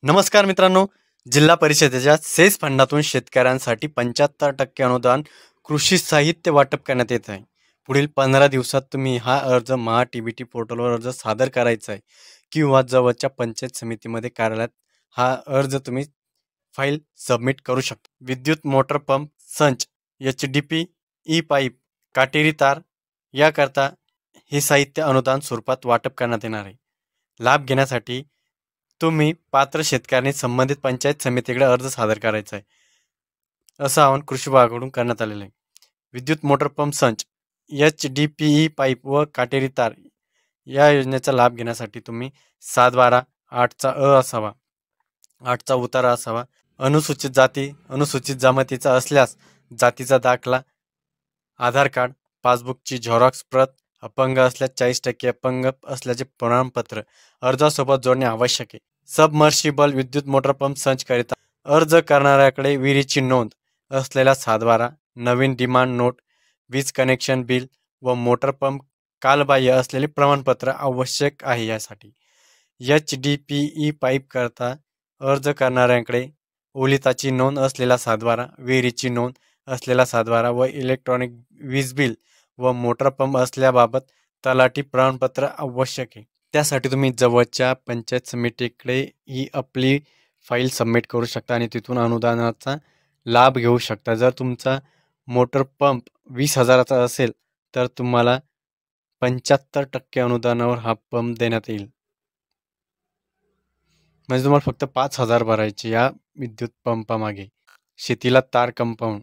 नमस्कार मित्रांनो, जिल्हा परिषदेच्या सेस फंडातून शेतकऱ्यांसाठी 75% अनुदान कृषी साहित्य वाटप करण्यात येत आहे. पुढील 15 दिवसात तुम्ही हा अर्ज महा-टी-बी-टी पोर्टलवर अर्ज सादर करायचा आहे किंवा जवळच्या पंचायत समितीमध्ये कार्यालयात हा अर्ज तुम्ही फाईल सबमिट करू शकता. विद्युत मोटर पंप संच, एच-डी-पी, ई-पाईप, काटेरी तार याकरता हे साहित्य अनुदान स्वरूपात वाटप करण्यात येणार आहे. लाभ घेण्यासाठी तुम्ही पात्र शेतकऱ्यांनी संबंधित पंचायत समितीकडे अर्ज सादर करायचा आहे, असं आवाहन कृषी विभागाकडून करण्यात आलेलं आहे. विद्युत मोटर पंप संच, एच-डी-पी-ई पाईप व काटेरी तार या योजनेचा लाभ घेण्यासाठी तुम्ही 7/12, 8चा असावा, 8चा उतारा असावा, अनुसूचित जाती अनुसूचित जमातीचा असल्यास जातीचा दाखला, आधार कार्ड, पासबुकची झेरॉक्स प्रत, अपंग असल्यास 40% अपंग असल्याचे प्रमाणपत्र अर्जासोबत जोडणे आवश्यक आहे. सबमर्शिबल विद्युत मोटर पंप संच करिता अर्ज करणाऱ्याकडे विहिरीची नोंद असलेला 7/12, नवीन डिमांड नोट, वीज कनेक्शन बिल व मोटर पंप कालबाह्य असलेले प्रमाणपत्र आवश्यक आहे. यासाठी एच-डी-पी-ई पाईप करता अर्ज करणाऱ्यांकडे ओलिताची नोंद असलेला 7/12, विहिरीची नोंद असलेला 7/12 व इलेक्ट्रॉनिक वीज बिल व मोटर पंप असल्याबाबत तलाठी प्रमाणपत्र आवश्यक आहे. त्यासाठी तुम्ही जवळच्या पंचायत समितीकडे ही आपली फाईल सबमिट करू शकता आणि तिथून अनुदानाचा लाभ घेऊ शकता. जर तुमचा मोटर पंप 20,000चा असेल तर तुम्हाला 75% अनुदानावर हा पंप देण्यात येईल. म्हणजे तुम्हाला फक्त 5,000 भरायचे या विद्युत पंपामागे. शेतीला तार कंपाऊंड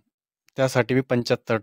त्यासाठी 75%